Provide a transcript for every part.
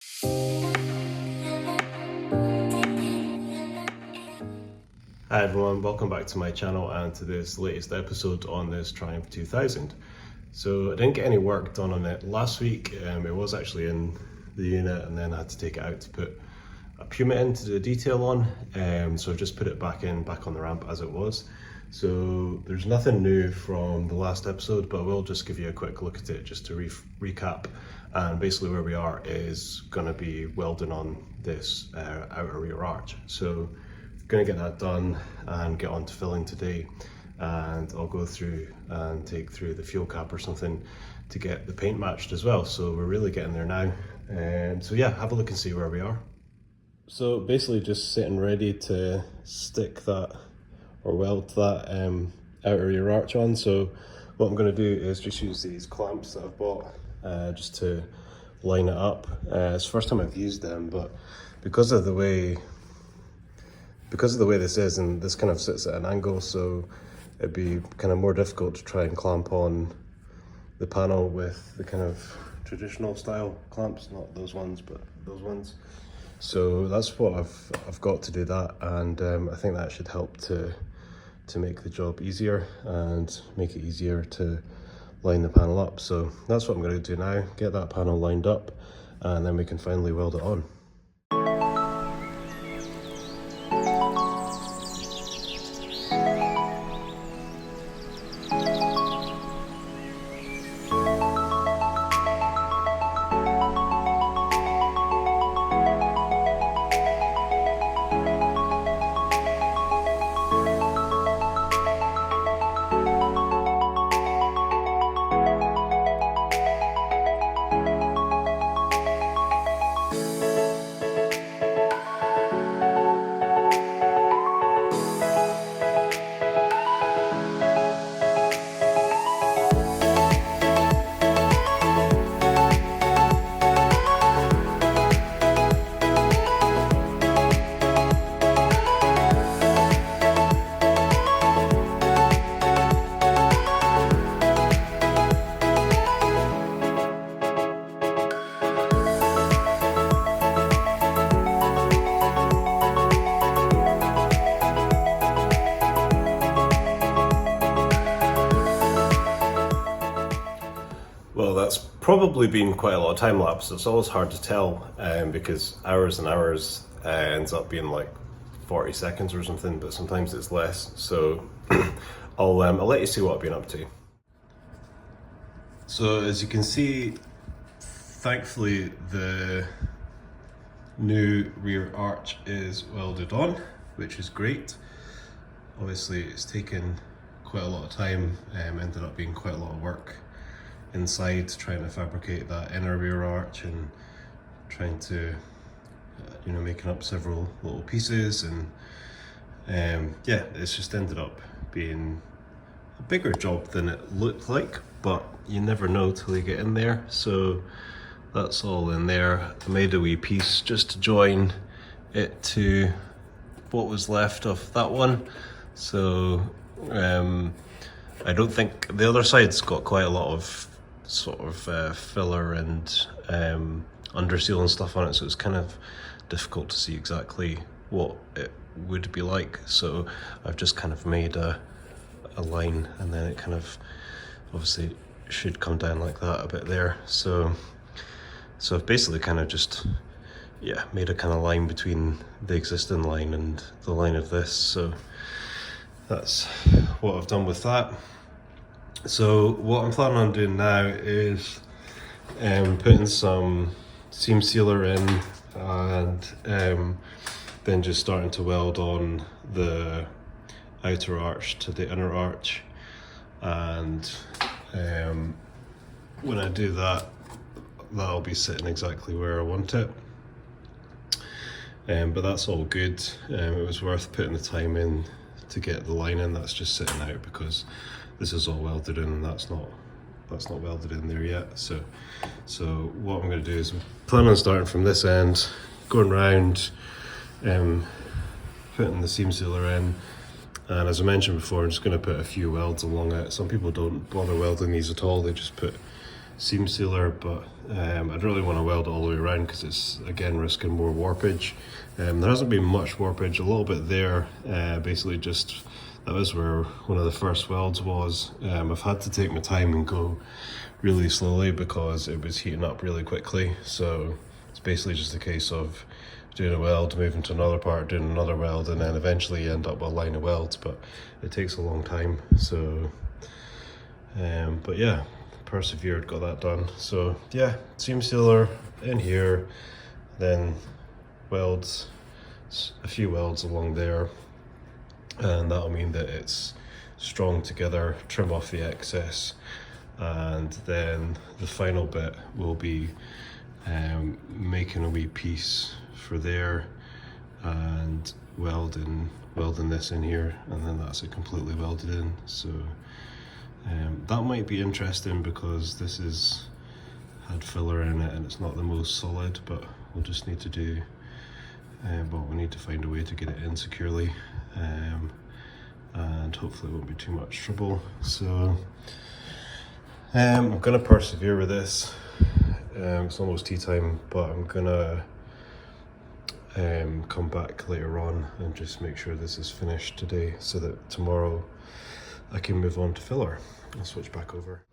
Hi everyone, welcome back to my channel and to this latest episode on this Triumph 2000. So I didn't get any work done on it last week. It was actually in the unit and then I had to take it out to put a Puma in to do a detail on. So I've just put it back on the ramp as it was. So there's nothing new from the last episode, but I will just give you a quick look at it just to recap. And basically where we are is going to be welding on this outer rear arch. So going to get that done and get on to filling today, and I'll go through and take through the fuel cap or something to get the paint matched as well. So we're really getting there now. So yeah, have a look and see where we are. So basically just sitting ready to stick that or weld that outer rear arch on. So what I'm going to do is just use these clamps that I've bought just to line it up. It's the first time I've used them, but because of the way this is, and this kind of sits at an angle, so it'd be kind of more difficult to try and clamp on the panel with the kind of traditional style clamps, not those ones, but those ones. So that's what I've got to do that, and I think that should help to make the job easier and make it easier to line the panel up. So that's what I'm going to do now, get that panel lined up, and then we can finally weld it on. Well, that's probably been quite a lot of time lapse. It's always hard to tell because hours and hours ends up being like 40 seconds or something, but sometimes it's less. So I'll let you see what I've been up to. So as you can see, thankfully the new rear arch is welded on, which is great. Obviously it's taken quite a lot of time, ended up being quite a lot of work inside trying to fabricate that inner rear arch and trying to making up several little pieces, and yeah, it's just ended up being a bigger job than it looked like, but you never know till you get in there. So that's all in there. I made a wee piece just to join it to what was left of that one. So I don't think the other side's got quite a lot of sort of filler and underseal and stuff on it, so it's kind of difficult to see exactly what it would be like. So I've just kind of made a line, and then it kind of obviously should come down like that a bit there. So I've basically kind of just made a kind of line between the existing line and the line of this. So that's what I've done with that. So what I'm planning on doing now is putting some seam sealer in, and then just starting to weld on the outer arch to the inner arch. And when I do that, that'll be sitting exactly where I want it. But that's all good. It was worth putting the time in to get the line in. That's just sitting out because this is all welded in and that's not welded in there yet. So what I'm going to do is plan on starting from this end, going round, putting the seam sealer in, and as I mentioned before, I'm just going to put a few welds along it. Some people don't bother welding these at all, they just put seam sealer, but I don't really want to weld it all the way around because it's again risking more warpage. There hasn't been much warpage, a little bit there, basically just that was where one of the first welds was. I've had to take my time and go really slowly because it was heating up really quickly, so it's basically just a case of doing a weld, moving to another part, doing another weld, and then eventually you end up with a line of welds, but it takes a long time. So but yeah, persevered, got that done. So yeah, seam sealer in here, then welds, a few welds along there, and that'll mean that it's strong together, trim off the excess, and then the final bit will be making a wee piece for there and welding this in here, and then that's it completely welded in. So that might be interesting because this is had filler in it and it's not the most solid, but we'll just need to do but we need to find a way to get it in securely, and hopefully it won't be too much trouble. So I'm gonna persevere with this. It's almost tea time, but I'm gonna come back later on and just make sure this is finished today so that tomorrow I can move on to filler. I'll switch back over.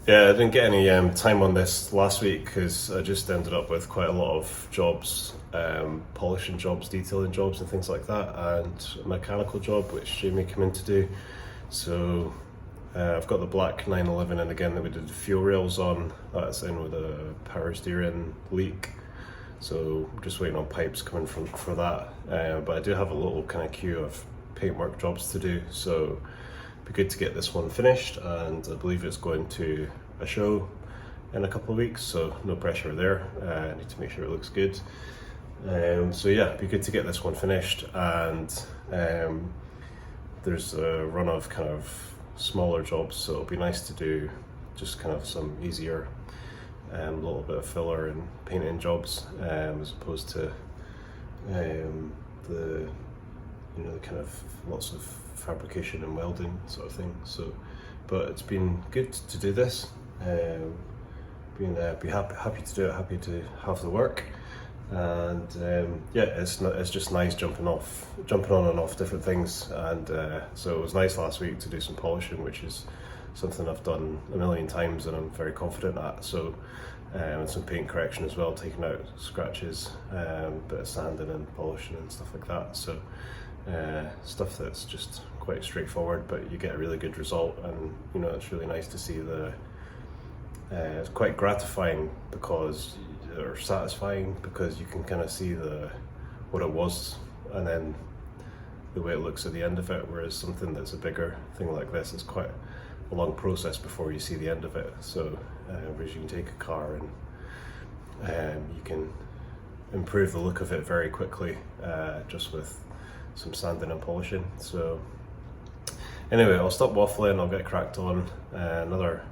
Yeah, I didn't get any time on this last week because I just ended up with quite a lot of jobs, polishing jobs, detailing jobs and things like that, and a mechanical job which Jamie came in to do. So I've got the black 911 in again that we did the fuel rails on. That's in with a power steering leak. So I'm just waiting on pipes coming for that. But I do have a little kind of queue of paintwork jobs to do. So it'd be good to get this one finished, and I believe it's going to a show in a couple of weeks, so no pressure there. I need to make sure it looks good. So yeah, it'd be good to get this one finished, and there's a run of kind of smaller jobs, so it'll be nice to do just kind of some easier a little bit of filler and painting jobs, as opposed to the kind of lots of fabrication and welding sort of thing. So, but it's been good to do this. Be happy to do it, happy to have the work, and yeah, it's just nice jumping on and off different things. And so it was nice last week to do some polishing, which is something I've done a million times and I'm very confident at. So and some paint correction as well, taking out scratches, bit of sanding and polishing and stuff like that. So stuff that's just quite straightforward, but you get a really good result, and it's really nice to see it's quite gratifying because, or satisfying, because you can kind of see what it was and then the way it looks at the end of it, whereas something that's a bigger thing like this is quite a long process before you see the end of it. So whereas you can take a car and you can improve the look of it very quickly, just with some sanding and polishing. So anyway, I'll stop waffling, I'll get cracked on another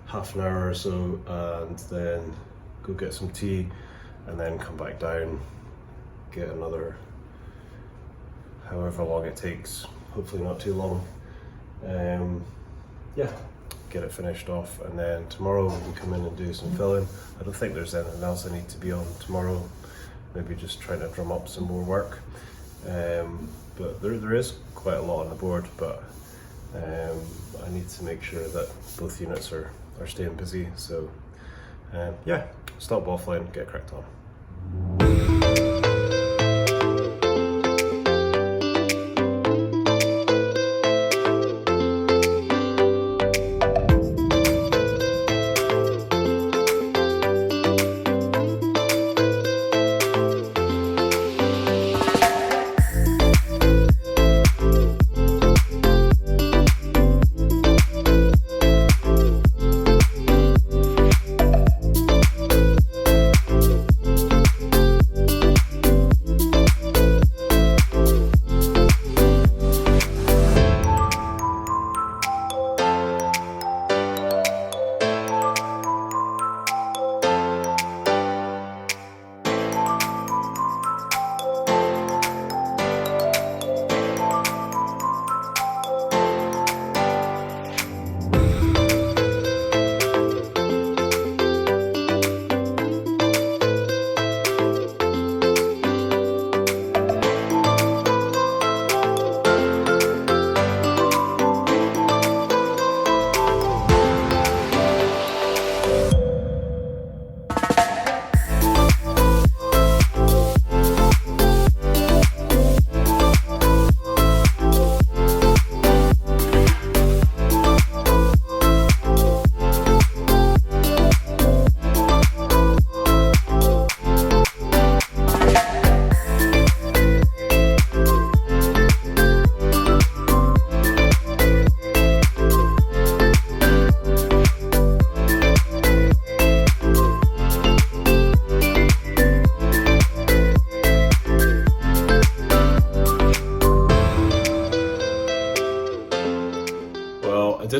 half an hour or so, and then go get some tea, and then come back down, get another however long it takes, hopefully not too long. Yeah, get it finished off, and then tomorrow we can come in and do some filling. I don't think there's anything else I need to be on tomorrow, maybe just trying to drum up some more work. But there is quite a lot on the board, but I need to make sure that both units are staying busy. So yeah, stop waffling, get cracked on.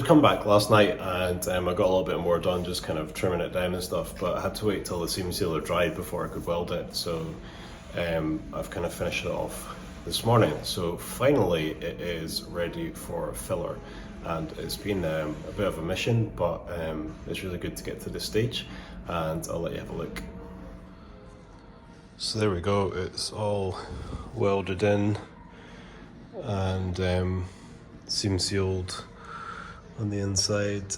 I'd come back last night and I got a little bit more done, just kind of trimming it down and stuff, but I had to wait till the seam sealer dried before I could weld it, so I've kind of finished it off this morning. So finally it is ready for filler, and it's been a bit of a mission, but it's really good to get to this stage, and I'll let you have a look. So there we go, it's all welded in and seam sealed on the inside,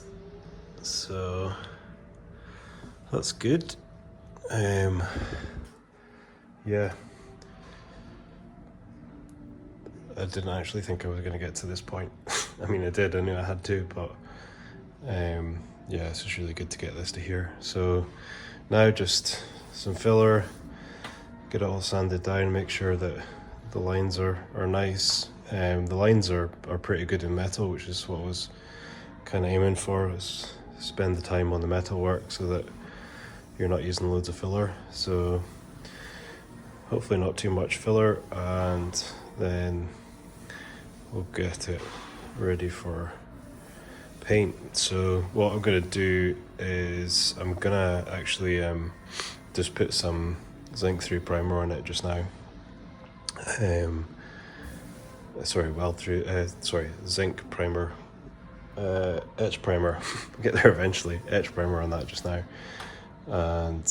so that's good. Yeah, I didn't actually think I was going to get to this point. I mean, I did, I knew I had to, but yeah, it's just really good to get this to here. So now just some filler, get it all sanded down, make sure that the lines are nice. The lines are pretty good in metal, which is what I was kind of aiming for, is spend the time on the metal work so that you're not using loads of filler. So hopefully not too much filler, and then we'll get it ready for paint. So what I'm gonna do is I'm gonna actually just put some zinc 3 primer on it just now. Zinc primer, etch primer, get there eventually, etch primer on that just now, and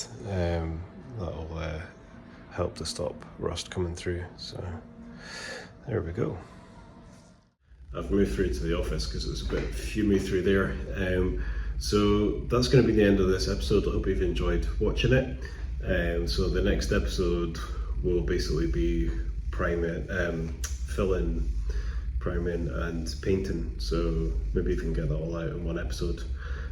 that'll help to stop rust coming through. So there we go. I've moved through to the office because it's a bit fumey through there. So that's going to be the end of this episode. I hope you've enjoyed watching it. So the next episode will basically be filling, priming and painting. So maybe you can get that all out in one episode.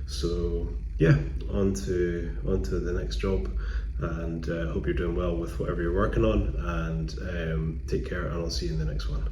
So yeah, on to the next job, and hope you're doing well with whatever you're working on, and take care, and I'll see you in the next one.